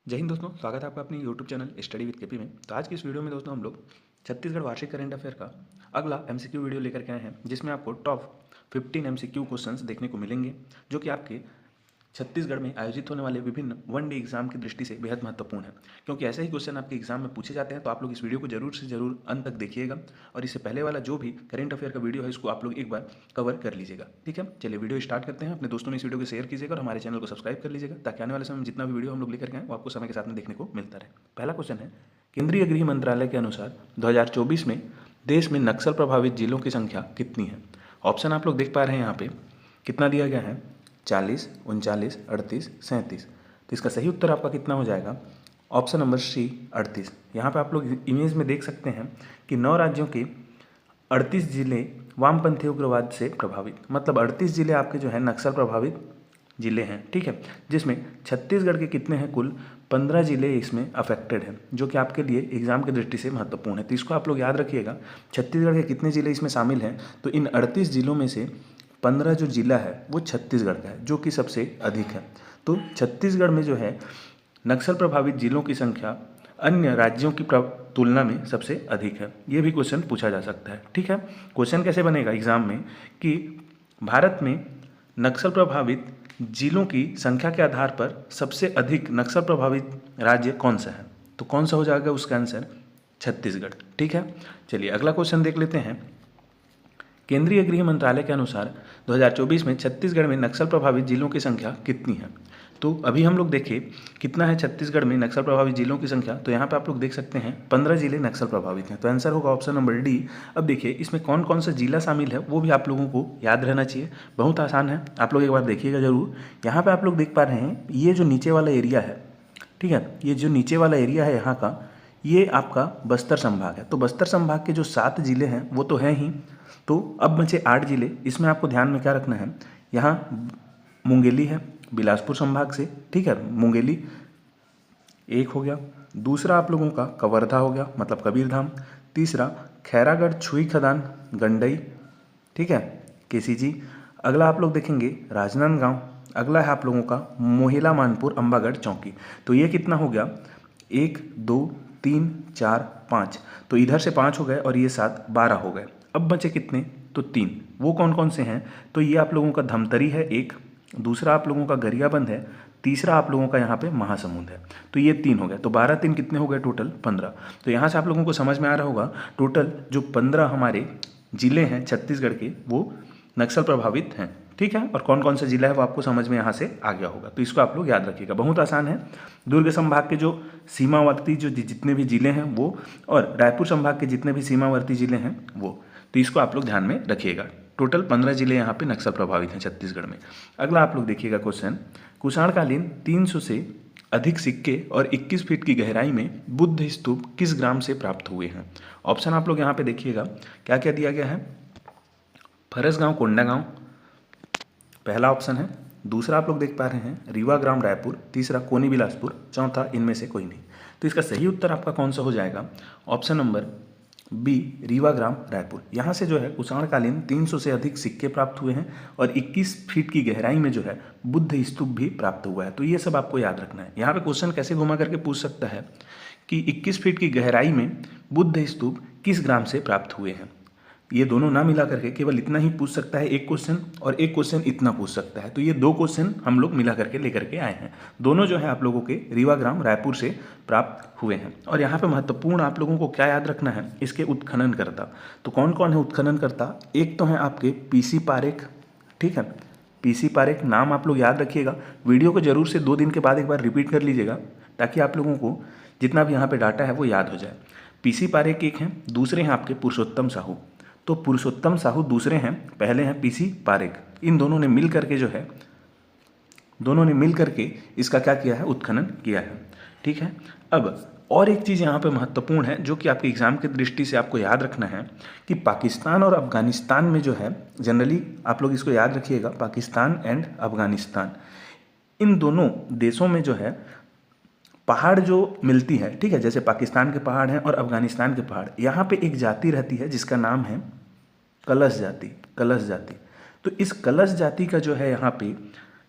जय हिंद दोस्तों, स्वागत है आपका अपने YouTube channel study with KP में। तो आज की इस वीडियो में दोस्तों हम लोग छत्तीसगढ़ वार्षिक करंट अफेयर का अगला एमसीक्यू वीडियो लेकर के आए हैं, जिसमें आपको टॉप 15 एमसीक्यू क्वेश्चंस देखने को मिलेंगे, जो कि आपके छत्तीसगढ़ में आयोजित होने वाले विभिन्न वन डे एग्जाम की दृष्टि से बेहद महत्वपूर्ण है। क्योंकि ऐसे ही क्वेश्चन आपके एग्जाम में पूछे जाते हैं, तो आप लोग इस वीडियो को जरूर से जरूर अंत तक देखिएगा और इससे पहले वाला जो भी करंट अफेयर का वीडियो है इसको आप लोग एक बार कवर कर लीजिएगा। ठीक है, चलिए वीडियो स्टार्ट करते हैं। अपने दोस्तों ने इस वीडियो को शेयर कीजिएगा और हमारे चैनल को सब्सक्राइब कर लीजिएगा, ताकि आने वाले समय में जितना भी वीडियो हम लोग लेकर के आए वो आपको समय के साथ में देखने को मिलता रहे। पहला क्वेश्चन है, केंद्रीय गृह मंत्रालय के अनुसार 2024 में देश में नक्सल प्रभावित जिलों की संख्या कितनी है? ऑप्शन आप लोग देख पा रहे हैं यहाँ पे कितना दिया गया है, 40, 39, 38, 37। तो इसका सही उत्तर आपका कितना हो जाएगा? Option number C 38। यहाँ पे आप लोग इमेज में देख सकते हैं कि 9 राज्यों के 38 जिले वामपंथी उग्रवाद से प्रभावित, मतलब 38 जिले आपके जो है नक्सल प्रभावित जिले हैं। ठीक है, जिसमें छत्तीसगढ़ के कितने हैं? कुल 15 जिले इसमें अफेक्टेड हैं, जो कि आपके लिए एग्जाम की दृष्टि से महत्वपूर्ण है। तो इसको आप लोग याद रखिएगा, छत्तीसगढ़ के कितने जिले इसमें शामिल हैं। तो इन 38 जिलों में से 15 जो जिला है वो छत्तीसगढ़ का है, जो कि सबसे अधिक है। तो छत्तीसगढ़ में जो है नक्सल प्रभावित जिलों की संख्या अन्य राज्यों की तुलना में सबसे अधिक है। ये भी क्वेश्चन पूछा जा सकता है। ठीक है, क्वेश्चन कैसे बनेगा एग्जाम में कि भारत में नक्सल प्रभावित जिलों की संख्या के आधार पर सबसे अधिक नक्सल प्रभावित राज्य कौन सा है? तो कौन सा हो जाएगा उसका आंसर? छत्तीसगढ़। ठीक है, चलिए अगला क्वेश्चन देख लेते हैं। केंद्रीय गृह मंत्रालय के अनुसार 2024 में छत्तीसगढ़ में नक्सल प्रभावित जिलों की संख्या कितनी है? तो अभी हम लोग देखें कितना है छत्तीसगढ़ में नक्सल प्रभावित जिलों की संख्या। तो यहाँ पे आप लोग देख सकते हैं 15 जिले नक्सल प्रभावित हैं। तो आंसर होगा ऑप्शन नंबर डी। अब देखिए इसमें कौन कौन सा जिला शामिल है वो भी आप लोगों को याद रहना चाहिए, बहुत आसान है, आप लोग एक बार देखिएगा जरूर। यहाँ पर आप लोग देख पा रहे हैं ये जो नीचे वाला एरिया है, ठीक है, ये जो नीचे वाला एरिया है यहाँ का, ये आपका बस्तर संभाग है। तो बस्तर संभाग के जो 7 जिले हैं वो तो हैं ही। तो अब बचे 8 जिले। इसमें आपको ध्यान में क्या रखना है, यहाँ मुंगेली है बिलासपुर संभाग से। ठीक है, मुंगेली एक हो गया, दूसरा आप लोगों का कवर्धा हो गया, मतलब कबीरधाम, तीसरा खैरागढ़ छुई खदान गंडई, ठीक है, केसीजी। अगला आप लोग देखेंगे राजनांदगांव, अगला है आप लोगों का मोहिला मानपुर अंबागढ़ चौकी। तो ये कितना हो गया? 1, 2, 3, 4, 5। तो इधर से 5 हो गए और ये 7, 12 हो गए। अब बचे कितने? तो 3। वो कौन कौन से हैं? तो ये आप लोगों का धमतरी है एक, दूसरा आप लोगों का गरियाबंद है, तीसरा आप लोगों का यहाँ पे महासमुंद है। तो ये 3 हो गए। तो 12, 3 कितने हो गए? टोटल 15। तो यहाँ से आप लोगों को समझ में आ रहा होगा टोटल जो 15 हमारे जिले हैं छत्तीसगढ़ के वो नक्सल प्रभावित हैं। ठीक है, और कौन कौन सा जिला है वो आपको समझ में यहाँ से आ गया होगा। तो इसको आप लोग याद रखिएगा, बहुत आसान है। दुर्ग संभाग के जो सीमावर्ती जो जितने भी जिले हैं वो, और रायपुर संभाग के जितने भी सीमावर्ती जिले हैं वो, तो इसको आप लोग ध्यान में रखिएगा। टोटल 15 जिले यहाँ पे नक्सल प्रभावित हैं छत्तीसगढ़ में। अगला आप लोग देखिएगा क्वेश्चन, कुषाणकालीन 300 से अधिक सिक्के और 21 फीट की गहराई में बुद्ध स्तूप किस ग्राम से प्राप्त हुए हैं? ऑप्शन आप लोग यहाँ पे देखिएगा क्या क्या दिया गया है। फरसगांव कोंडागांव पहला ऑप्शन है, दूसरा आप लोग देख पा रहे हैं रीवा ग्राम रायपुर, तीसरा कोनी बिलासपुर, चौथा इनमें से कोई नहीं। तो इसका सही उत्तर आपका कौन सा हो जाएगा? ऑप्शन नंबर बी रीवा ग्राम रायपुर। यहाँ से जो है कुषाणकालीन 300 से अधिक सिक्के प्राप्त हुए हैं और 21 फीट की गहराई में जो है बुद्ध स्तूप भी प्राप्त हुआ है। तो ये सब आपको याद रखना है। यहाँ पे क्वेश्चन कैसे घुमा करके पूछ सकता है कि 21 फीट की गहराई में बुद्ध स्तूप किस ग्राम से प्राप्त हुए हैं। ये दोनों ना मिला करके केवल इतना ही पूछ सकता है एक क्वेश्चन, और एक क्वेश्चन इतना पूछ सकता है। तो ये 2 क्वेश्चन हम लोग मिला करके लेकर के आए हैं। दोनों जो है आप लोगों के रीवा ग्राम रायपुर से प्राप्त हुए हैं। और यहाँ पे महत्वपूर्ण आप लोगों को क्या याद रखना है, इसके उत्खननकर्ता। तो कौन कौन है उत्खननकर्ता? एक तो है आपके पीसी पारेख, ठीक है, पीसी पारेख नाम आप लोग याद रखिएगा। वीडियो को जरूर से 2 दिन के बाद एक बार रिपीट कर लीजिएगा, ताकि आप लोगों को जितना भी यहाँ पे डाटा है वो याद हो जाए। पीसी पारेख एक हैं, दूसरे हैं आपके पुरुषोत्तम साहू। तो पुरुषोत्तम साहू दूसरे हैं, पहले हैं पीसी पारेख। इन दोनों ने मिल करके जो है, दोनों ने मिल करके इसका क्या किया है? उत्खनन किया है। ठीक है, अब और एक चीज़ यहाँ पे महत्वपूर्ण है जो कि आपके एग्जाम की दृष्टि से आपको याद रखना है कि पाकिस्तान और अफगानिस्तान में जो है, जनरली आप लोग इसको याद रखिएगा, पाकिस्तान एंड अफगानिस्तान, इन दोनों देशों में जो है पहाड़ जो मिलती है, ठीक है, जैसे पाकिस्तान के पहाड़ हैं और अफगानिस्तान के पहाड़, यहाँ पे एक जाति रहती है जिसका नाम है कलश जाति। कलश जाति। तो इस कलश जाति का जो है यहाँ पे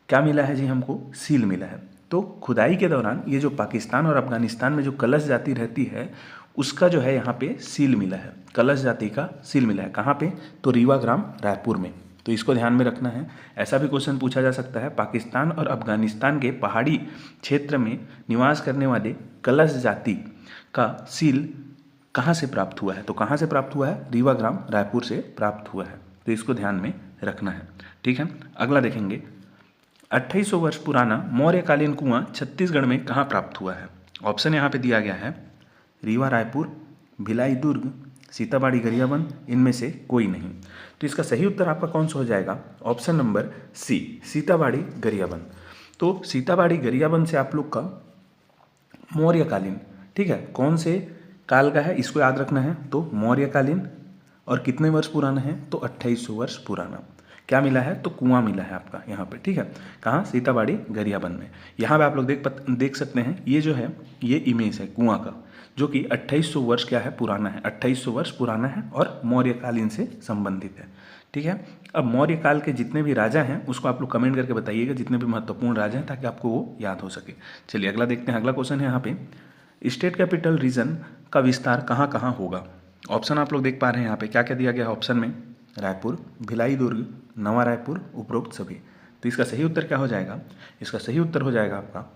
क्या मिला है जी? हमको सील मिला है। तो खुदाई के दौरान ये जो पाकिस्तान और अफगानिस्तान में जो कलश जाति रहती है उसका जो है यहाँ पे सील मिला है, कलश जाति का सील मिला है। कहाँ पे? तो रीवा ग्राम रायपुर में। तो इसको ध्यान में रखना है। ऐसा भी क्वेश्चन पूछा जा सकता है, पाकिस्तान और अफगानिस्तान के पहाड़ी क्षेत्र में निवास करने वाले कलश जाति का सील कहाँ से प्राप्त हुआ है? तो कहाँ से प्राप्त हुआ है? रीवा ग्राम रायपुर से प्राप्त हुआ है। तो इसको ध्यान में रखना है, ठीक है। अगला देखेंगे, 2800 वर्ष पुराना मौर्यकालीन कुआं छत्तीसगढ़ में कहाँ प्राप्त हुआ है? ऑप्शन यहाँ पे दिया गया है रीवा रायपुर, भिलाई दुर्ग, सीताबाड़ी गरियाबंद, इनमें से कोई नहीं। तो इसका सही उत्तर आपका कौन सा हो जाएगा? Option number C, Sitabari Gariaband. तो सीताबाड़ी गरियाबंद से आप लोग का मौर्यकालीन, ठीक है, कौन से काल का है इसको याद रखना है। तो मौर्यकालीन और कितने वर्ष पुराना है? तो 2800 वर्ष पुराना। क्या मिला है? तो कुआं मिला है आपका यहाँ पे, ठीक है। कहाँ? सीताबाड़ी गरियाबंद में। यहाँ पे आप लोग देख सकते हैं, ये जो है ये इमेज है कुआं का, जो कि 2800 वर्ष क्या है? पुराना है। 2800 वर्ष पुराना है और मौर्यकालीन से संबंधित है, ठीक है। अब मौर्य काल के जितने भी राजा हैं उसको आप लोग कमेंट करके बताइएगा, जितने भी महत्वपूर्ण राजा हैं, ताकि आपको वो याद हो सके। चलिए अगला देखते हैं। अगला क्वेश्चन है यहाँ पे, स्टेट कैपिटल रीजन का विस्तार कहाँ कहाँ होगा? ऑप्शन आप लोग देख पा रहे हैं यहाँ पे, क्या क्या दिया गया है ऑप्शन में? रायपुर, भिलाई दुर्ग, नवा रायपुर, उपरोक्त सभी। तो इसका सही उत्तर क्या हो जाएगा? इसका सही उत्तर हो जाएगा आपका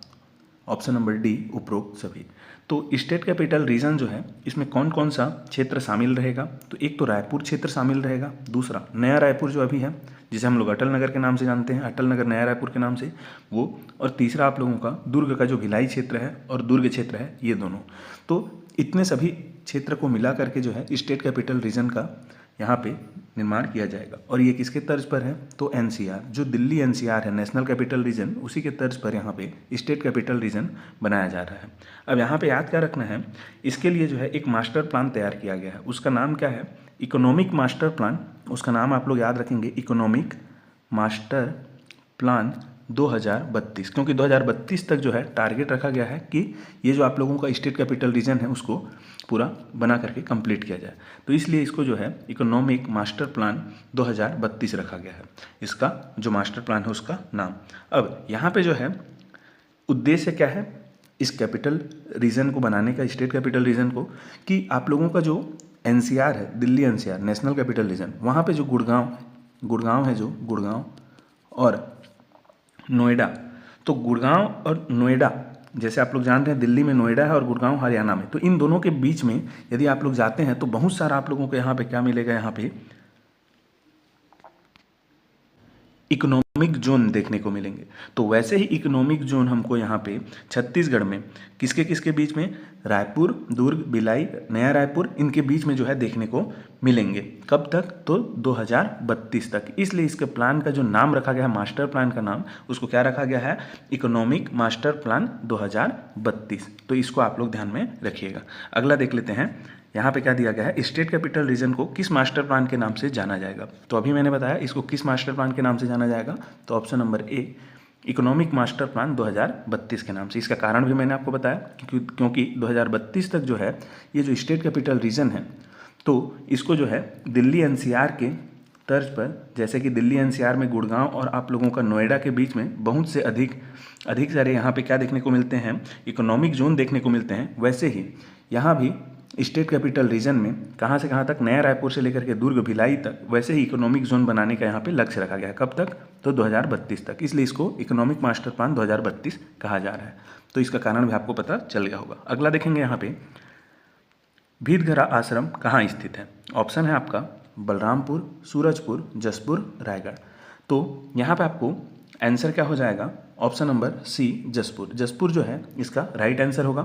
ऑप्शन नंबर डी, उपरोक्त सभी। तो स्टेट कैपिटल रीजन जो है इसमें कौन कौन सा क्षेत्र शामिल रहेगा? तो एक तो रायपुर क्षेत्र शामिल रहेगा, दूसरा नया रायपुर जो अभी है, जिसे हम लोग अटल नगर के नाम से जानते हैं, अटल नगर नया रायपुर के नाम से, वो, और तीसरा आप लोगों का दुर्ग का जो भिलाई क्षेत्र है और दुर्ग क्षेत्र है, ये दोनों। तो इतने सभी क्षेत्र को मिला करके जो है स्टेट कैपिटल रीजन का यहाँ पे निर्माण किया जाएगा। और ये किसके तर्ज पर है? तो एनसीआर, जो दिल्ली एनसीआर है, नेशनल कैपिटल रीजन, उसी के तर्ज पर यहाँ पे स्टेट कैपिटल रीजन बनाया जा रहा है। अब यहाँ पे याद क्या रखना है, इसके लिए जो है एक मास्टर प्लान तैयार किया गया है। उसका नाम क्या है? Economic master plan. उसका नाम आप लोग याद रखेंगे, इकोनॉमिक मास्टर प्लान 2032, क्योंकि 2032 तक जो है टारगेट रखा गया है कि ये जो आप लोगों का स्टेट कैपिटल रीजन है उसको पूरा बना करके कंप्लीट किया जाए। तो इसलिए इसको जो है इकोनॉमिक मास्टर प्लान 2032 रखा गया है, इसका जो मास्टर प्लान है उसका नाम। अब यहाँ पे जो है उद्देश्य क्या है इस कैपिटल रीजन को बनाने का, स्टेट कैपिटल रीजन को, कि आप लोगों का जो एनसीआर है, Delhi NCR, national capital region, वहाँ पे जो गुड़गांव है, जो गुड़गांव और नोएडा, तो गुड़गांव और नोएडा, जैसे आप लोग जानते हैं दिल्ली में नोएडा है और गुड़गांव हरियाणा में, तो इन दोनों के बीच में यदि आप लोग जाते हैं तो बहुत सारा आप लोगों को यहाँ पे क्या मिलेगा? यहाँ पे इकोनॉमिक जोन देखने को मिलेंगे। तो वैसे ही इकोनॉमिक जोन हमको यहाँ पे छत्तीसगढ़ में किसके किसके बीच में? रायपुर, दुर्ग, भिलाई, नया रायपुर, इनके बीच में जो है देखने को मिलेंगे। कब तक? तो 2032 तक। इसलिए इसके प्लान का जो नाम रखा गया है, मास्टर प्लान का नाम, उसको क्या रखा गया है? Economic master plan 2032। तो इसको आप लोग ध्यान में रखिएगा। अगला देख लेते हैं, यहाँ पे क्या दिया गया है, स्टेट कैपिटल रीजन को किस मास्टर प्लान के नाम से जाना जाएगा? तो अभी मैंने बताया इसको किस मास्टर प्लान के नाम से जाना जाएगा, तो option number A, economic master plan 2032 के नाम से। इसका कारण भी मैंने आपको बताया, क्योंकि 2032 तक जो है ये जो स्टेट कैपिटल रीजन है, तो इसको जो है दिल्ली एनसीआर के तर्ज पर, जैसे कि दिल्ली एनसीआर में गुड़गांव और आप लोगों का नोएडा के बीच में बहुत से अधिक सारे यहाँ पे क्या देखने को मिलते हैं? इकोनॉमिक जोन देखने को मिलते हैं। वैसे ही यहाँ भी स्टेट कैपिटल रीजन में कहाँ से कहाँ तक, नया रायपुर से लेकर के दुर्ग, भिलाई तक, वैसे ही इकोनॉमिक जोन बनाने का यहाँ पे लक्ष्य रखा गया है। कब तक? तो 2032 तक। इसलिए इसको इकोनॉमिक मास्टर प्लान 2032 कहा जा रहा है। तो इसका कारण भी आपको पता चल गया होगा। अगला देखेंगे यहाँ पे, भीतघरा आश्रम कहाँ स्थित है? ऑप्शन है आपका बलरामपुर, सूरजपुर, जसपुर, रायगढ़। तो यहाँ पे आपको आंसर क्या हो जाएगा? Option number C, Jaspur. Jaspur जो है इसका राइट आंसर होगा।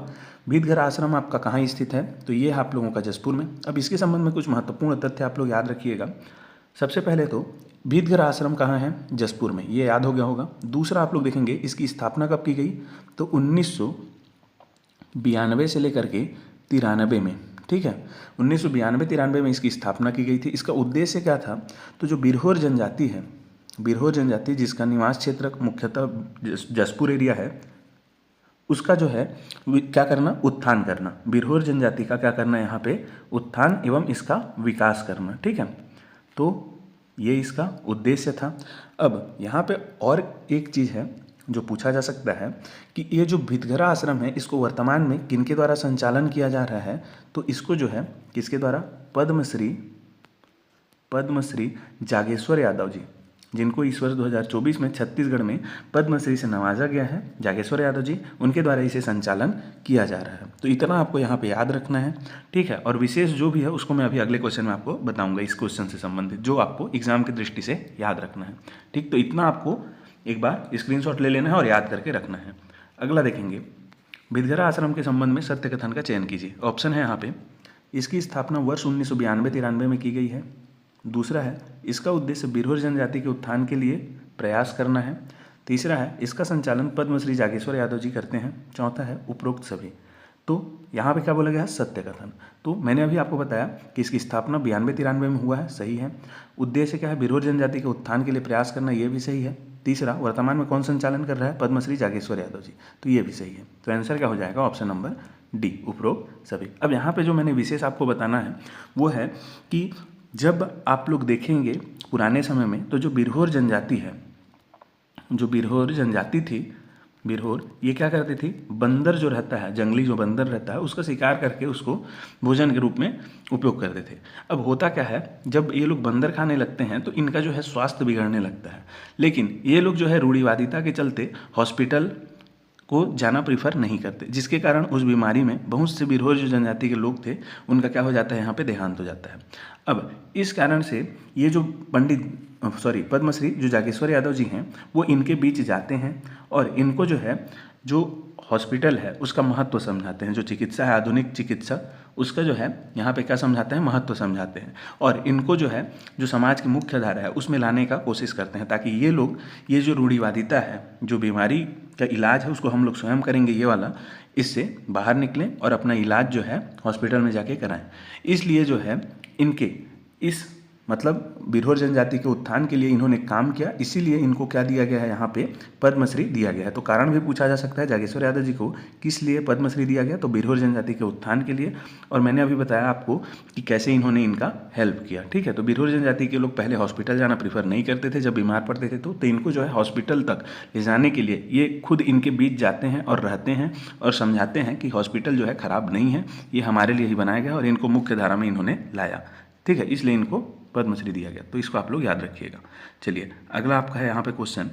भीतघरा आश्रम आपका कहाँ स्थित है? तो ये है आप लोगों का जसपुर में। अब इसके संबंध में कुछ महत्वपूर्ण तथ्य आप लोग याद रखिएगा। सबसे पहले तो भीतघरा आश्रम कहाँ है? जसपुर में, ये याद हो गया होगा। दूसरा आप लोग देखेंगे इसकी स्थापना कब की गई? तो 1992 से लेकर के 93 में, ठीक है, 1992-93 में इसकी स्थापना की गई थी। इसका उद्देश्य क्या था? तो जो बिरहोर जनजाति है, बिरहोर जनजाति जिसका निवास क्षेत्र मुख्यतः जसपुर एरिया है, उसका जो है क्या करना? उत्थान करना। बिरहोर जनजाति का क्या करना? यहाँ पे उत्थान एवं इसका विकास करना, ठीक है। तो ये इसका उद्देश्य था। अब यहाँ पे और एक चीज़ है, जो पूछा जा सकता है कि ये जो भितघरा आश्रम है इसको वर्तमान में किनके द्वारा संचालन किया जा रहा है, तो इसको जो है किसके द्वारा, पद्मश्री जागेश्वर यादव जी, जिनको इस वर्ष 2024 में छत्तीसगढ़ में पद्मश्री से नवाजा गया है, जागेश्वर यादव जी, उनके द्वारा इसे संचालन किया जा रहा है। तो इतना आपको यहाँ पे याद रखना है, ठीक है। और विशेष जो भी है उसको मैं अभी अगले क्वेश्चन में आपको बताऊंगा, इस क्वेश्चन से संबंधित जो आपको एग्जाम की दृष्टि से याद रखना है, ठीक। तो इतना आपको एक बार स्क्रीनशॉट ले लेना है और याद करके रखना है। अगला देखेंगे, भितघरा आश्रम के संबंध में सत्य कथन का चयन कीजिए। ऑप्शन है यहाँ पे, इसकी स्थापना वर्ष 1992-93 में की गई है। दूसरा है, इसका उद्देश्य बिरहोर जनजाति के उत्थान के लिए प्रयास करना है। तीसरा है, इसका संचालन पद्मश्री जागेश्वर यादव जी करते हैं। चौथा है, उपरोक्त सभी। तो यहाँ पे क्या बोला गया है, सत्य कथन। तो मैंने अभी आपको बताया कि इसकी स्थापना 92-93 में हुआ है, सही है। उद्देश्य क्या है, बिरहोर जनजाति के उत्थान के लिए प्रयास करना, ये भी सही है। तीसरा, वर्तमान में कौन संचालन कर रहा है, पद्मश्री जागेश्वर यादव जी, तो ये भी सही है। तो आंसर क्या हो जाएगा, ऑप्शन नंबर डी, उपरोक्त सभी। अब यहाँ पे जो मैंने विशेष आपको बताना है वो है कि जब आप लोग देखेंगे पुराने समय में, तो जो बिरहोर जनजाति है, जो बिरहोर जनजाति थी, बिरहोर, ये क्या करती थी, बंदर जो रहता है, जंगली जो बंदर रहता है उसका शिकार करके उसको भोजन के रूप में उपयोग करते थे। अब होता क्या है, जब ये लोग बंदर खाने लगते हैं तो इनका जो है स्वास्थ्य बिगड़ने लगता है। लेकिन ये लोग जो है रूढ़िवादिता के चलते हॉस्पिटल को जाना प्रीफर नहीं करते, जिसके कारण उस बीमारी में बहुत से बिरहोर जो जनजाति के लोग थे उनका क्या हो जाता है, यहाँ पे देहांत हो जाता है। अब इस कारण से ये जो पद्मश्री जो जागेश्वर यादव जी हैं वो इनके बीच जाते हैं और इनको जो है, जो हॉस्पिटल है उसका महत्व समझाते हैं, जो चिकित्सा है, आधुनिक चिकित्सा, उसका जो है यहाँ पे क्या समझाते हैं, महत्व समझाते हैं। और इनको जो है, जो समाज की मुख्य धारा है उसमें लाने का कोशिश करते हैं, ताकि ये लोग, ये जो रूढ़िवादिता है, जो बीमारी का इलाज है उसको हम लोग स्वयं करेंगे ये वाला, इससे बाहर निकलें और अपना इलाज जो है हॉस्पिटल में जाके कराएं। इसलिए जो है इनके इस बिरहोर जनजाति के उत्थान के लिए इन्होंने काम किया, इसीलिए इनको क्या दिया गया है, यहाँ पे पद्मश्री दिया गया है। तो कारण भी पूछा जा सकता है जागेश्वर यादव जी को किस लिए पद्मश्री दिया गया, तो बिरहोर जनजाति के उत्थान के लिए। और मैंने अभी बताया आपको कि कैसे इन्होंने इनका हेल्प किया, ठीक है। तो बिरहोर जनजाति के लोग पहले हॉस्पिटल जाना प्रीफर नहीं करते थे, जब बीमार पड़ते थे तो इनको जो है हॉस्पिटल तक ले जाने के लिए ये खुद इनके बीच जाते हैं और रहते हैं और समझाते हैं कि हॉस्पिटल जो है ख़राब नहीं है, ये हमारे लिए ही बनाया गया और इनको मुख्य धारा में इन्होंने लाया, ठीक है, इसलिए इनको पद्मश्री दिया गया। तो इसको आप लोग याद रखिएगा। चलिए अगला आपका है यहाँ पे क्वेश्चन,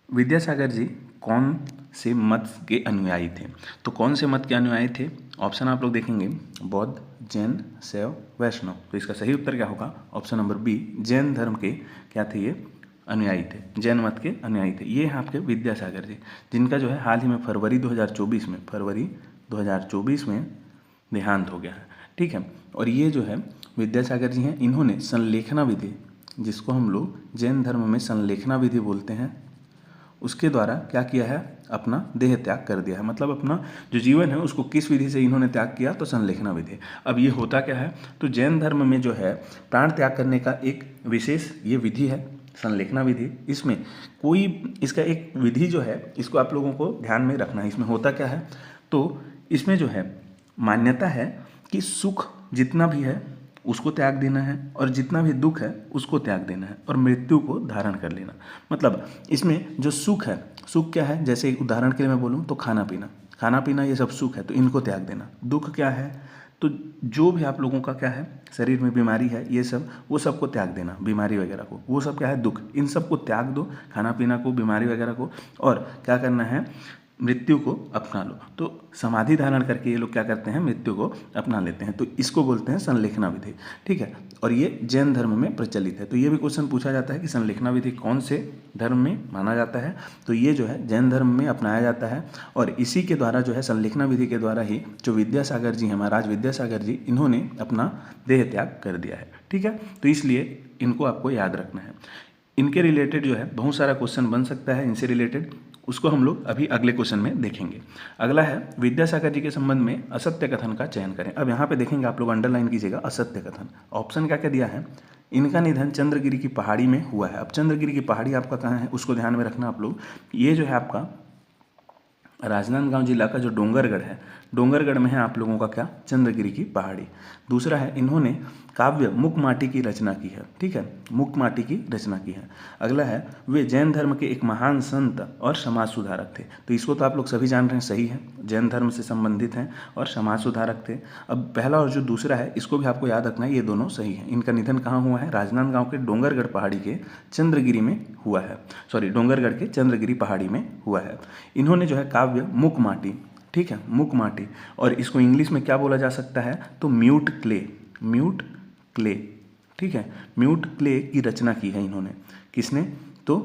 विद्यासागर जी कौन से मत के अनुयायी थे। तो कौन से मत के अनुयायी थे, ऑप्शन आप लोग देखेंगे, बौद्ध, जैन, शैव, वैष्णव। तो इसका सही उत्तर क्या होगा, ऑप्शन नंबर बी, जैन धर्म के क्या थे, ये अनुयायी थे, जैन मत के अनुयायी थे। ये हैं आपके विद्यासागर जी, जिनका जो है हाल ही में फरवरी 2024 में देहांत हो गया है, ठीक है। और ये जो है विद्यासागर जी हैं, इन्होंने संलेखना विधि, जिसको हम लोग जैन धर्म में संलेखना विधि बोलते हैं, उसके द्वारा क्या किया है, अपना देह त्याग कर दिया है। मतलब अपना जो जीवन है उसको किस विधि से इन्होंने त्याग किया, तो संलेखना विधि। अब ये होता क्या है, तो जैन धर्म में जो है प्राण त्याग करने का एक विशेष ये विधि है, संलेखना विधि। इसमें कोई इसका एक विधि जो है, इसको आप लोगों को ध्यान में रखना है। इसमें होता क्या है, तो इसमें जो है मान्यता है कि सुख जितना भी है उसको त्याग देना है और जितना भी दुख है उसको त्याग देना है और मृत्यु को धारण कर लेना। मतलब इसमें जो सुख है, सुख क्या है, जैसे उदाहरण के लिए मैं बोलूँ तो खाना पीना ये सब सुख है, तो इनको त्याग देना। दुख क्या है, तो जो भी आप लोगों का क्या है शरीर में बीमारी है, ये सब, वो सबको त्याग देना, बीमारी वगैरह को, वो सब क्या है दुख, इन सबको त्याग दो, खाना पीना को, बीमारी वगैरह को, और क्या करना है, मृत्यु को अपना लो। तो समाधि धारण करके ये लोग क्या करते हैं, मृत्यु को अपना लेते हैं। तो इसको बोलते हैं संलेखना विधि, ठीक है। और ये जैन धर्म में प्रचलित है। तो ये भी क्वेश्चन पूछा जाता है कि संलेखना विधि कौन से धर्म में माना जाता है, तो ये जो है जैन धर्म में अपनाया जाता है। और इसी के द्वारा जो है संलेखना विधि के द्वारा ही जो विद्यासागर जी हैं, महाराज विद्यासागर जी, इन्होंने अपना देह त्याग कर दिया है, ठीक है। तो इसलिए इनको आपको याद रखना है। इनके रिलेटेड जो है बहुत सारा क्वेश्चन बन सकता है इनसे रिलेटेड, उसको हम लोग अभी अगले क्वेश्चन में देखेंगे। अगला है विद्यासागर जी के संबंध में असत्य कथन का चयन करें। अब यहाँ पे देखेंगे आप लोग, अंडरलाइन कीजिएगा असत्य कथन। ऑप्शन क्या क्या दिया है, इनका निधन चंद्रगिरी की पहाड़ी में हुआ है। अब चंद्रगिरी की पहाड़ी आपका कहाँ है, उसको ध्यान में रखना आप लोग। ये जो है आपका राजनांदगांव जिला का जो डोंगरगढ़ है, डोंगरगढ़ में है आप लोगों का क्या, चंद्रगिरी की पहाड़ी। दूसरा है, इन्होंने काव्य मुकमाटी की रचना की है, ठीक है, मुकमाटी की रचना की है। अगला है, वे जैन धर्म के एक महान संत और समाज सुधारक थे। तो इसको तो आप लोग सभी जान रहे हैं, सही है, जैन धर्म से संबंधित हैं और समाज सुधारक थे। अब पहला और जो दूसरा है इसको भी आपको याद रखना है, ये दोनों सही है। इनका निधन कहाँ हुआ है, राजनांदगांव के डोंगरगढ़ पहाड़ी के चंद्रगिरी में हुआ है, सॉरी डोंगरगढ़ के चंद्रगिरी पहाड़ी में हुआ है। इन्होंने जो है काव्य मुकमाटी, ठीक है, मुकमाटी, और इसको इंग्लिश में क्या बोला जा सकता है, तो म्यूट क्ले, म्यूट क्ले, ठीक है, म्यूट क्ले की रचना की है इन्होंने। किसने, तो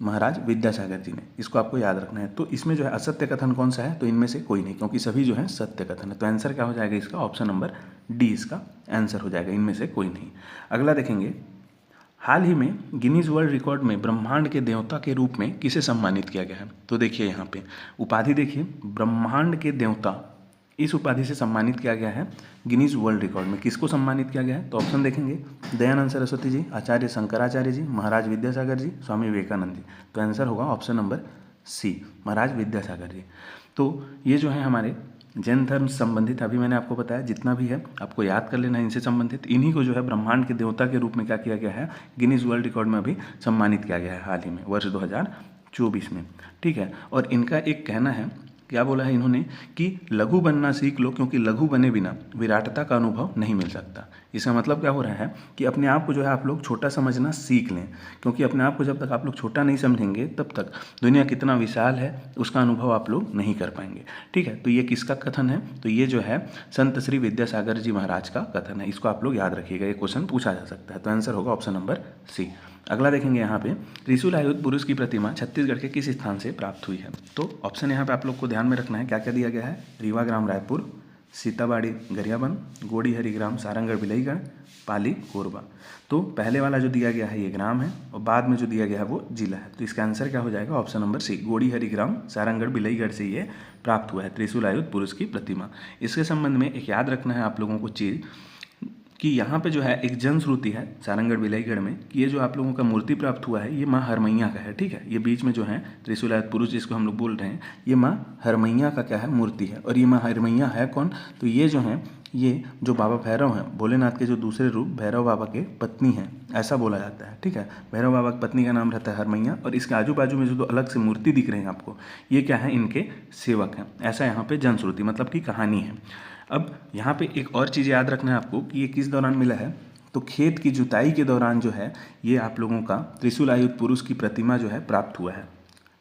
महाराज विद्यासागर जी ने। इसको आपको याद रखना है। तो इसमें जो है असत्य कथन कौन सा है, तो इनमें से कोई नहीं, क्योंकि सभी जो है सत्य कथन है। तो आंसर क्या हो जाएगा इसका, ऑप्शन नंबर डी इसका आंसर हो जाएगा, इनमें से कोई नहीं। अगला देखेंगे, हाल ही में गिनीज वर्ल्ड रिकॉर्ड में ब्रह्मांड के देवता के रूप में किसे सम्मानित किया गया है। तो देखिए यहाँ पे उपाधि देखिए, ब्रह्मांड के देवता, इस उपाधि से सम्मानित किया गया है गिनीज वर्ल्ड रिकॉर्ड में। किसको सम्मानित किया गया है, तो ऑप्शन देखेंगे, दयानंद सरस्वती जी, आचार्य शंकराचार्य जी, महाराज विद्यासागर जी, स्वामी विवेकानंद जी। तो आंसर होगा ऑप्शन नंबर सी, महाराज विद्यासागर जी। तो ये जो है हमारे जैन धर्म से संबंधित, अभी मैंने आपको बताया जितना भी है आपको याद कर लेना है इनसे संबंधित। इन्हीं को जो है ब्रह्मांड के देवता के रूप में क्या किया गया है, गिनीज वर्ल्ड रिकॉर्ड में अभी सम्मानित किया गया है हाल ही में, वर्ष 2024 में, ठीक है। और इनका एक कहना है, क्या बोला है इन्होंने, कि लघु बनना सीख लो, क्योंकि लघु बने बिना विराटता का अनुभव नहीं मिल सकता। इसका मतलब क्या हो रहा है कि अपने आप को जो है आप लोग छोटा समझना सीख लें, क्योंकि अपने आप को जब तक आप लोग छोटा नहीं समझेंगे तब तक दुनिया कितना विशाल है उसका अनुभव आप लोग नहीं कर पाएंगे, ठीक है। तो ये किसका कथन है, तो ये जो है संत श्री विद्यासागर जी महाराज का कथन है। इसको आप लोग याद रखिएगा, ये क्वेश्चन पूछा जा सकता है। तो आंसर होगा ऑप्शन नंबर सी। अगला देखेंगे यहाँ पे, त्रिशूल आयुध पुरुष की प्रतिमा छत्तीसगढ़ के किस स्थान से प्राप्त हुई है। तो ऑप्शन यहाँ पे आप लोग को ध्यान में रखना है, क्या क्या दिया गया है, रीवा ग्राम रायपुर, सीताबाड़ी गरियाबंद, गोड़ी हरिग्राम सारंगढ़ बिलईगढ़, पाली कोरबा। तो पहले वाला जो दिया गया है ये ग्राम है, और बाद में जो दिया गया है वो जिला है। तो इसका आंसर क्या हो जाएगा, ऑप्शन नंबर सी, गोड़ी हरिग्राम सारंगढ़ बिलईगढ़ से ये प्राप्त हुआ है त्रिशूल आयुध पुरुष की प्रतिमा। इसके संबंध में एक याद रखना है आप लोगों को चीज़, कि यहाँ पे जो है एक जनश्रुति है सारंगढ़ बिलईगढ़ में, कि ये जो आप लोगों का मूर्ति प्राप्त हुआ है ये माँ हरमैया का है, ठीक है। ये बीच में जो है त्रिशूल आयुध पुरुष जिसको हम लोग बोल रहे हैं, ये माँ हरमैया का क्या है, मूर्ति है। और ये माँ हरमैया है कौन, तो ये जो है, ये जो बाबा भैरव हैं, भोलेनाथ के जो दूसरे रूप भैरव बाबा के पत्नी हैं, ऐसा बोला जाता है, ठीक है। भैरव बाबा की पत्नी का नाम रहता है हरमैया, और इसके आजू बाजू में जो दो अलग से मूर्ति दिख रहे हैं आपको, ये क्या है, इनके सेवक हैं, ऐसा यहाँ पे जनश्रुति मतलब कि कहानी है। अब यहाँ पे एक और चीज़ याद रखना है आपको कि ये किस दौरान मिला है, तो खेत की जुताई के दौरान जो है ये आप लोगों का त्रिशूल आयुध पुरुष की प्रतिमा जो है प्राप्त हुआ है।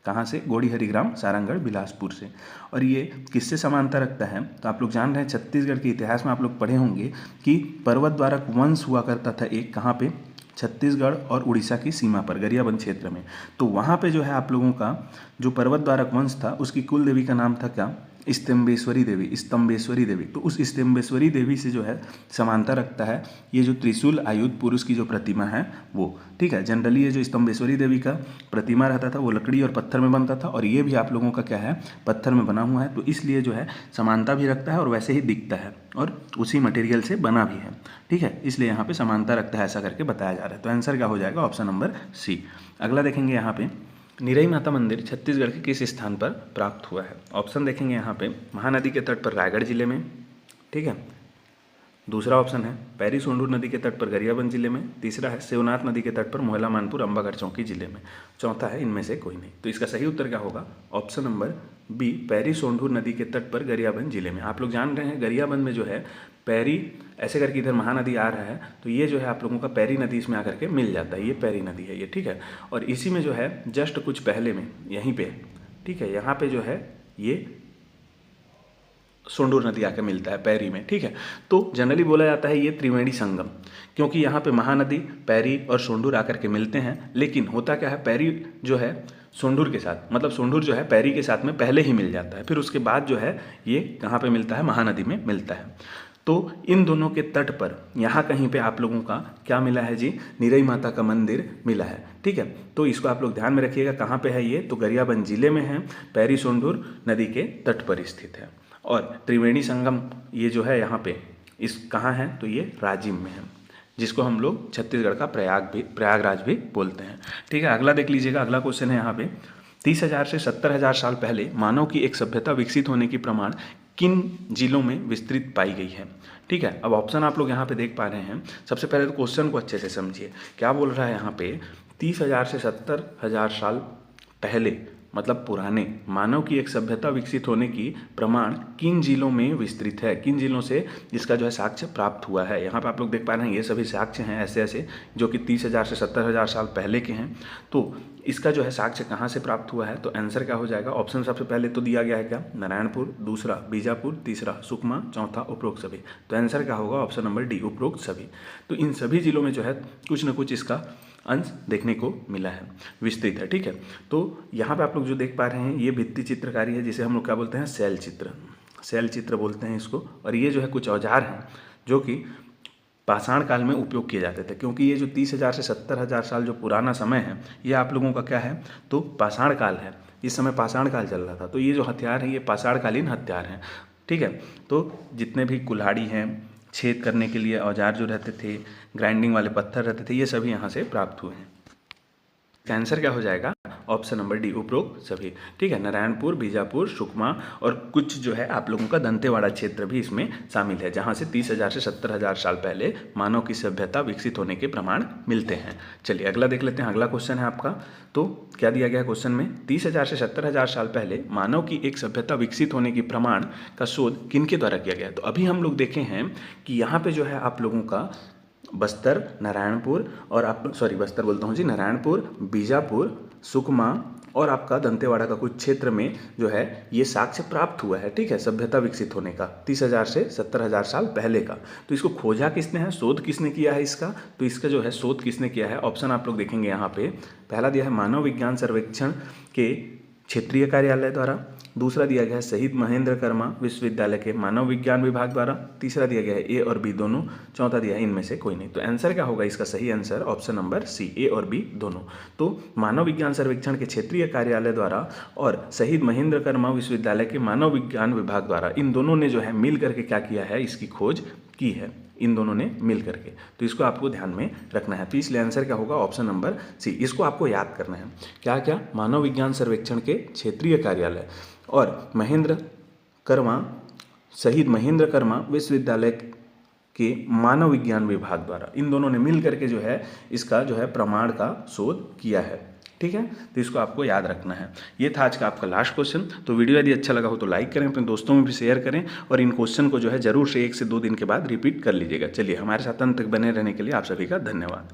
कहाँ से, गोड़ी हरिग्राम सारंगढ़ बिलासपुर से। और ये किससे समानता रखता है, तो आप लोग जान रहे हैं छत्तीसगढ़ के इतिहास में आप लोग पढ़े होंगे कि पर्वत द्वारक वंश हुआ करता था एक, कहाँ पे, छत्तीसगढ़ और उड़ीसा की सीमा पर गरियाबंद क्षेत्र में। तो वहाँ पे जो है आप लोगों का जो पर्वत द्वारक वंश था उसकी कुल देवी का नाम था क्या, स्तंभेश्वरी देवी, स्तंभेश्वरी देवी। तो उस स्तंभेश्वरी देवी से जो है समानता रखता है ये जो त्रिशूल आयुध पुरुष की जो प्रतिमा है वो, ठीक है। जनरली ये जो स्तंभेश्वरी देवी का प्रतिमा रहता था वो लकड़ी और पत्थर में बनता था, और ये भी आप लोगों का क्या है, पत्थर में बना हुआ है। तो इसलिए जो है समानता भी रखता है और वैसे ही दिखता है और उसी मटेरियल से बना भी है, ठीक है। इसलिए यहाँ पे समानता रखता है, ऐसा करके बताया जा रहा है। तो आंसर क्या हो जाएगा, ऑप्शन नंबर सी। अगला देखेंगे यहाँ पे, निरई माता मंदिर छत्तीसगढ़ के किस स्थान पर प्राप्त हुआ है। ऑप्शन देखेंगे यहाँ पे, महानदी के तट पर रायगढ़ जिले में, ठीक है। दूसरा ऑप्शन है पैरी सोंढूर नदी के तट पर गरियाबंद जिले में। तीसरा है शिवनाथ नदी के तट पर मोहला मानपुर अंबागढ़ चौकी जिले में। चौथा है इनमें से कोई नहीं। तो इसका सही उत्तर क्या होगा, ऑप्शन नंबर बी, पैरी सोंढूर नदी के तट पर गरियाबंद जिले में। आप लोग जान रहे हैं गरियाबंद में जो है पैरी ऐसे करके इधर महानदी आ रहा है, तो ये जो है आप लोगों का पैरी नदी इसमें आकर के मिल जाता है, ये पैरी नदी है ये, ठीक है। और इसी में जो है जस्ट कुछ पहले में यहीं पे, ठीक है, यहाँ पे जो है ये सोंढूर नदी आकर मिलता है पैरी में, ठीक है। तो जनरली बोला जाता है ये त्रिवेणी संगम, क्योंकि यहाँ पे महानदी, पैरी और सोंढूर आकर के मिलते हैं। लेकिन होता क्या है, पैरी जो है सोंढूर के साथ, मतलब सोंढूर जो है पैरी के साथ में पहले ही मिल जाता है, फिर उसके बाद जो है ये कहाँ पे मिलता है, महानदी में मिलता है। तो इन दोनों के तट पर यहाँ कहीं पे आप लोगों का क्या मिला है जी, निरई माता का मंदिर मिला है, ठीक है। तो इसको आप लोग ध्यान में रखिएगा, कहाँ पे है ये, तो गरियाबंद जिले में है, पैरी सोंढूर नदी के तट पर स्थित है। और त्रिवेणी संगम ये जो है यहाँ पे इस कहाँ है, तो ये राजिम में है, जिसको हम लोग छत्तीसगढ़ का प्रयागराज भी बोलते हैं, ठीक है। अगला देख लीजिएगा, अगला क्वेश्चन है यहाँ पे, 30,000 से 70,000 साल पहले मानव की एक सभ्यता विकसित होने की प्रमाण किन जिलों में विस्तृत पाई गई है। ठीक है, अब ऑप्शन आप लोग यहाँ पे देख पा रहे हैं। सबसे पहले तो क्वेश्चन को अच्छे से समझिए, क्या बोल रहा है यहाँ पे, 30,000 से 70,000 साल पहले मतलब पुराने मानव की एक सभ्यता विकसित होने की प्रमाण किन जिलों में विस्तृत है, किन जिलों से इसका जो है साक्ष्य प्राप्त हुआ है। यहाँ पे आप लोग देख पा रहे हैं ये सभी साक्ष्य हैं ऐसे ऐसे जो कि 30,000 से 70,000 साल पहले के हैं। तो इसका जो है साक्ष्य कहाँ से प्राप्त हुआ है, तो आंसर क्या हो जाएगा। ऑप्शन सबसे पहले तो दिया गया है क्या, नारायणपुर, दूसरा बीजापुर, तीसरा सुकमा, चौथा उपरोक्त सभी। तो आंसर क्या होगा, ऑप्शन नंबर डी, उपरोक्त सभी। तो इन सभी जिलों में जो है कुछ न कुछ इसका अंश देखने को मिला है, विस्तृत है। ठीक है, तो यहाँ पे आप लोग जो देख पा रहे हैं ये भित्ति चित्रकारी है, जिसे हम लोग क्या बोलते हैं, शैल चित्र, शैल चित्र बोलते हैं इसको। और ये जो है कुछ औजार हैं जो कि पाषाण काल में उपयोग किए जाते थे, क्योंकि ये जो 30,000 से 70,000 साल जो पुराना समय है ये आप लोगों का क्या है, तो पाषाण काल है। इस समय पाषाण काल चल रहा था, तो ये जो हथियार हैं ये पाषाणकालीन हथियार हैं। ठीक है, तो जितने भी कुल्हाड़ी हैं, छेद करने के लिए औजार जो रहते थे, ग्राइंडिंग वाले पत्थर रहते थे, ये सभी यहाँ से प्राप्त हुए हैं। आंसर क्या हो जाएगा, ऑप्शन नंबर डी, उपरोक्त सभी। ठीक है, नारायणपुर, बीजापुर, सुकमा और कुछ जो है आप लोगों का दंतेवाड़ा क्षेत्र भी इसमें शामिल है, जहाँ से 30,000 से 70,000 साल पहले मानव की सभ्यता विकसित होने के प्रमाण मिलते हैं। चलिए अगला देख लेते हैं। अगला क्वेश्चन है आपका, तो क्या दिया गया है क्वेश्चन में, 30,000 से 70,000 साल पहले मानव की एक सभ्यता विकसित होने की प्रमाण का शोध किनके द्वारा किया गया। तो अभी हम लोग देखे हैं कि यहाँ पे जो है आप लोगों का बस्तर, नारायणपुर और आप बस्तर बोलता हूँ जी, नारायणपुर, बीजापुर, सुकमा और आपका दंतेवाड़ा का कुछ क्षेत्र में जो है ये साक्ष्य प्राप्त हुआ है। ठीक है, सभ्यता विकसित होने का 30,000 से 70,000 साल पहले का। तो इसको खोजा किसने है, शोध किसने किया है इसका, तो इसका जो है शोध किसने किया है, ऑप्शन आप लोग देखेंगे यहाँ पे। पहला दिया है मानव विज्ञान सर्वेक्षण के क्षेत्रीय कार्यालय द्वारा, दूसरा दिया गया है शहीद महेंद्र कर्मा विश्वविद्यालय के मानव विज्ञान विभाग द्वारा, तीसरा दिया गया है ए और बी दोनों, चौथा दिया है इनमें से कोई नहीं। तो आंसर क्या होगा इसका, सही आंसर ऑप्शन नंबर सी, ए और बी दोनों। तो मानव विज्ञान सर्वेक्षण के क्षेत्रीय कार्यालय द्वारा और शहीद महेंद्र कर्मा विश्वविद्यालय के मानव विज्ञान विभाग द्वारा, इन दोनों ने जो है मिल करके क्या किया है, इसकी खोज की है, इन दोनों ने मिल करके। तो इसको आपको ध्यान में रखना है। तो इसलिए आंसर क्या होगा, ऑप्शन नंबर सी। इसको आपको याद करना है, क्या क्या, मानव विज्ञान सर्वेक्षण के क्षेत्रीय कार्यालय और शहीद महेंद्र कर्मा विश्वविद्यालय के मानव विज्ञान विभाग द्वारा, इन दोनों ने मिल करके जो है इसका जो है प्रमाण का शोध किया है। ठीक है, तो इसको आपको याद रखना है। ये था आज का आपका लास्ट क्वेश्चन। तो वीडियो यदि अच्छा लगा हो तो लाइक करें, अपने दोस्तों में भी शेयर करें और इन क्वेश्चन को जो है जरूर से 1 से 2 दिन के बाद रिपीट कर लीजिएगा। चलिए, हमारे साथ अंत तक बने रहने के लिए आप सभी का धन्यवाद।